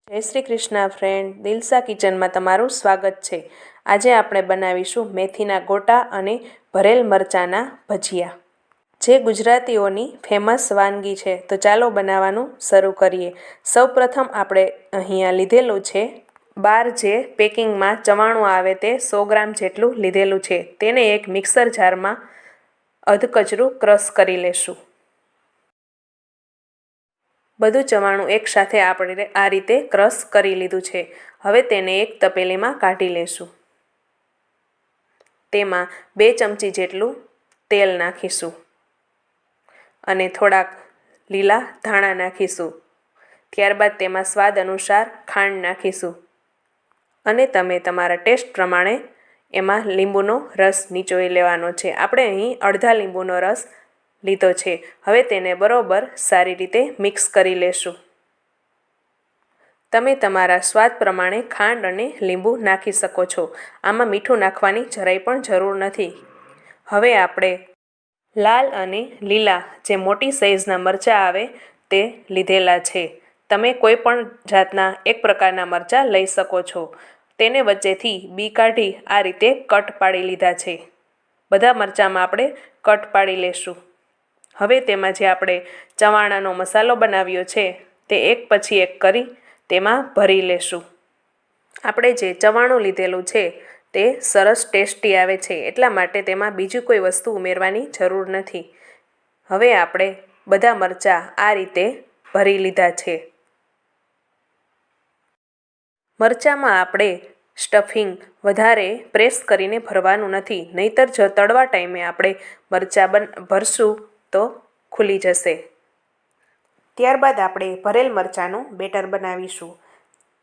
જય શ્રી કૃષ્ણ ફ્રેન્ડ, દિલસા કિચનમાં તમારું સ્વાગત છે। આજે આપણે બનાવીશું મેથીના ગોટા અને ભરેલ મરચાંના ભજીયા, જે ગુજરાતીઓની ફેમસ વાનગી છે। તો ચાલો બનાવવાનું શરૂ કરીએ। સૌપ્રથમ આપણે અહીંયા લીધેલું છે બાર જે પેકિંગમાં ચવાણું આવે તે 100 ગ્રામ જેટલું લીધેલું છે। તેને એક મિક્સર જારમાં અધકચરું ક્રશ કરી લેશું। બધું ચવાણું એકસાથે આપણે આ રીતે ક્રશ કરી લીધું છે। હવે તેને એક તપેલીમાં કાઢી લેશું। તેમાં 2 ચમચી જેટલું તેલ નાખીશું અને થોડાક લીલા ધાણા નાખીશું। ત્યારબાદ તેમાં સ્વાદ અનુસાર ખાંડ નાખીશું અને તમે તમારા ટેસ્ટ પ્રમાણે એમાં લીંબુનો રસ નીચોવી લેવાનો છે। આપણે અહીં અડધા લીંબુનો રસ લીધો છે। હવે તેને બરોબર સારી રીતે મિક્સ કરી લેશું। તમે તમારા સ્વાદ પ્રમાણે ખાંડ અને લીંબુ નાખી શકો છો। આમાં મીઠું નાખવાની જરાય પણ જરૂર નથી। હવે આપણે લાલ અને લીલા જે મોટી સાઈઝના મરચાં આવે તે લીધેલા છે। તમે કોઈ પણ જાતના એક પ્રકારના મરચાં લઈ શકો છો। તેને વચ્ચેથી બી કાઢી આ રીતે કટ પાડી લીધા છે। બધા મરચાંમાં આપણે કટ પાડી લેશું। હવે તેમાં જે આપણે ચવાણાનો મસાલો બનાવ્યો છે તે એક પછી એક કરી તેમાં ભરી લેશું। આપણે જે ચવાણું લીધેલું છે તે સરસ ટેસ્ટી આવે છે, એટલા માટે તેમાં બીજી કોઈ વસ્તુ ઉમેરવાની જરૂર નથી। હવે આપણે બધા મરચાં આ રીતે ભરી લીધા છે। મરચાંમાં આપણે સ્ટફિંગ વધારે પ્રેસ કરીને ભરવાનું નથી, નહીંતર જો તળવા ટાઈમે આપણે મરચાં ભરશું તો ખુલી જશે। ત્યારબાદ આપણે ભરેલ મરચાંનું બેટર બનાવીશું।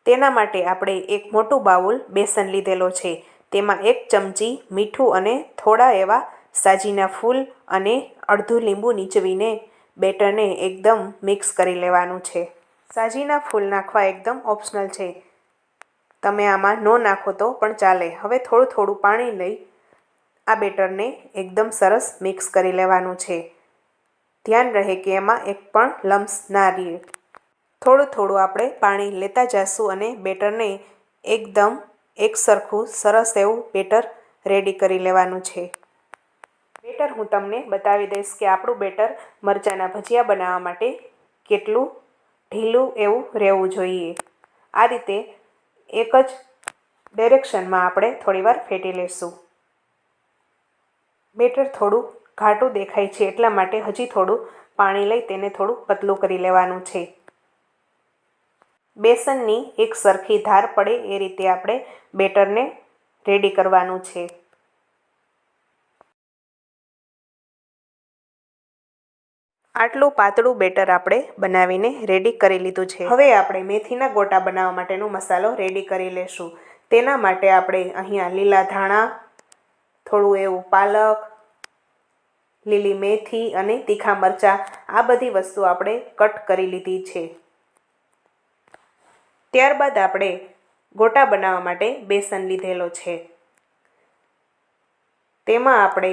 તેના માટે આપણે એક મોટું બાઉલ બેસન લીધેલો છે। તેમાં 1 ચમચી મીઠું અને થોડા એવા સાજીના ફૂલ અને અડધું લીંબુ નીચવીને બેટરને એકદમ મિક્સ કરી લેવાનું છે। સાજીના ફૂલ નાખવા એકદમ ઓપ્શનલ છે, તમે આમાં ન નાખો તો પણ ચાલે। હવે થોડું થોડું પાણી લઈ આ બેટરને એકદમ સરસ મિક્સ કરી લેવાનું છે। ધ્યાન રહે કે એમાં એક પણ લમ્સ ના રહે। થોડું થોડું આપણે પાણી લેતા જઈશું અને બેટરને એકદમ એકસરખું સરસ એવું બેટર રેડી કરી લેવાનું છે। બેટર હું તમને બતાવી દઈશ કે આપણું બેટર મરચાંના ભજીયા બનાવવા માટે કેટલું ઢીલું એવું રહેવું જોઈએ। આ રીતે એક જ ડાયરેક્શનમાં આપણે થોડીવાર ફેટી લઈશું। બેટર થોડું ઘાટું દેખાય છે, એટલા માટે હજી થોડું પાણી લઈ તેને થોડું પતલું કરી લેવાનું છે। બેસનની એક સરખી ધાર પડે એ રીતે આપણે બેટરને રેડી કરવાનું છે। આટલું પાતળું બેટર આપણે બનાવીને રેડી કરી લીધું છે। હવે આપણે મેથીના ગોટા બનાવવા માટેનો મસાલો રેડી કરી લેશું। તેના માટે આપણે અહીંયા લીલા ધાણા, થોડું એવું પાલક, લીલી મેથી અને તીખા મરચાં આ બધી વસ્તુ આપણે કટ કરી લીધી છે। ત્યારબાદ આપણે ગોટા બનાવવા માટે બેસન લીધેલો છે। તેમાં આપણે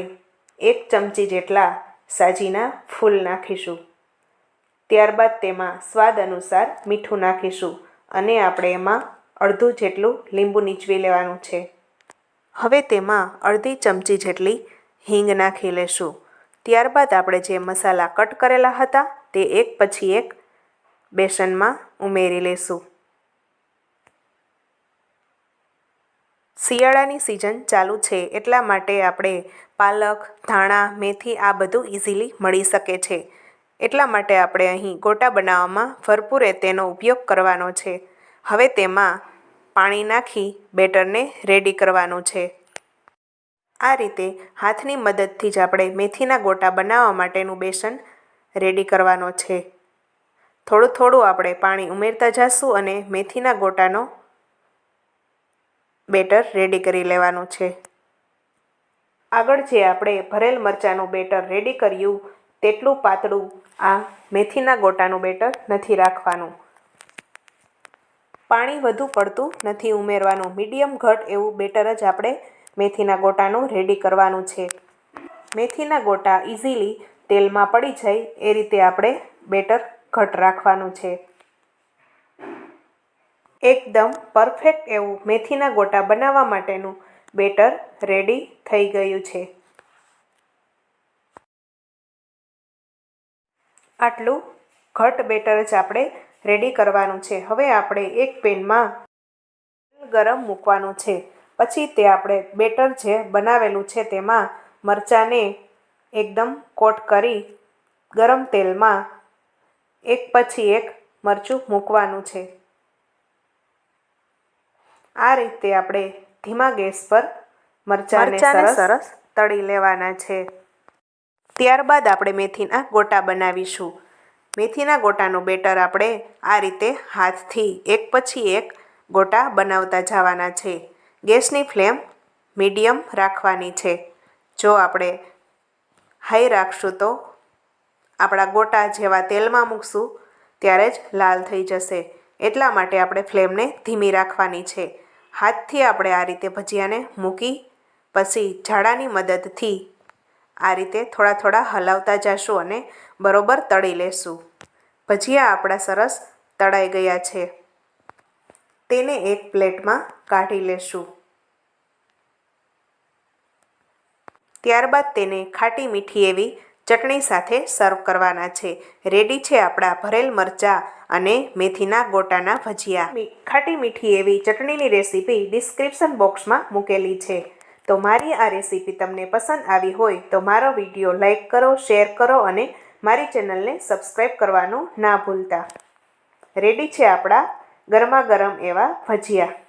1 ચમચી જેટલા સાજીના ફૂલ નાખીશું। ત્યારબાદ તેમાં સ્વાદ અનુસાર મીઠું નાખીશું અને આપણે એમાં અડધું જેટલું લીંબુ નીચવી લેવાનું છે। હવે તેમાં અડધી ચમચી જેટલી હિંગ નાખી લેશું। ત્યારબાદ આપણે જે મસાલા કટ કરેલા હતા તે એક પછી એક બેસનમાં ઉમેરી લેશું। શિયાળાની સિઝન ચાલુ છે, એટલા માટે આપણે પાલક, ધાણા, મેથી આ બધું ઇઝીલી મળી શકે છે, એટલા માટે આપણે અહીં ગોટા બનાવવામાં ભરપૂર તેનો ઉપયોગ કરવાનો છે। હવે તેમાં પાણી નાખી બેટરને રેડી કરવાનું છે। આ રીતે હાથની મદદથી જ આપણે મેથીના ગોટા બનાવવા માટેનું બેસન રેડી કરવાનો છે। થોડું થોડું આપણે પાણી ઉમેરતા જઈશું અને મેથીના ગોટાનો બેટર રેડી કરી લેવાનું છે। આગળ જે આપણે ભરેલ મરચાંનું બેટર રેડી કર્યું તેટલું પાતળું આ મેથીના ગોટાનું બેટર નથી રાખવાનું। પાણી વધુ પડતું નથી ઉમેરવાનું, મીડિયમ ઘટ એવું બેટર જ આપણે મેથીના ગોટાનું રેડી કરવાનું છે। મેથીના ગોટા ઇઝીલી તેલમાં પડી જાય એ રીતે આપણે બેટર ઘટ રાખવાનું છે। એકદમ પરફેક્ટ એવું મેથીના ગોટા બનાવવા માટેનું બેટર રેડી થઈ ગયું છે. આટલું ઘટ બેટર જ આપણે રેડી કરવાનું છે. હવે આપણે એક પેનમાં ગરમ મૂકવાનું છે. પછી તે આપણે બેટર જે બનાવેલું છે તેમાં મરચાંને એકદમ કોટ કરી ગરમ તેલમાં એક પછી એક મરચું મૂકવાનું છે. આ રીતે આપણે ધીમા ગેસ પર મરચાંને સરસ તળી લેવાના છે. ત્યારબાદ આપણે મેથીના ગોટા બનાવીશું. મેથીના ગોટાનું બેટર આપણે આ રીતે હાથથી એક પછી એક ગોટા બનાવતા જવાના છે. ગેસની ફ્લેમ મીડિયમ રાખવાની છે. જો આપણે હાઈ રાખશું તો આપણા ગોટા જેવા તેલમાં મૂકશું ત્યારે જ લાલ થઈ જશે. એટલા માટે આપણે ફ્લેમને ધીમી રાખવાની છે. હાથથી આપણે આ રીતે ભજીયાને મૂકી પછી જાળાની મદદથી આ રીતે થોડા થોડા હલાવતા જશું અને બરોબર તળી લેશું. ભજીયા આપણા સરસ તળાઈ ગયા છે. તેને એક પ્લેટમાં કાઢી લેશું. ત્યારબાદ તેને ખાટી મીઠી એવી ચટણી સાથે સર્વ કરવાના છે. રેડી છે આપણા ભરેલ મરચાં અને મેથીના ગોટાના ભજીયા. ખાટી મીઠી એવી ચટણીની રેસીપી ડિસ્ક્રિપ્શન બોક્સમાં મૂકેલી છે. તો મારી આ રેસીપી તમને પસંદ આવી હોય તો મારો વિડીયો લાઈક કરો, શેર કરો અને મારી ચેનલને સબસ્ક્રાઈબ કરવાનું ના ભૂલતા. રેડી છે આપણા ગરમા ગરમ એવા ભજીયા.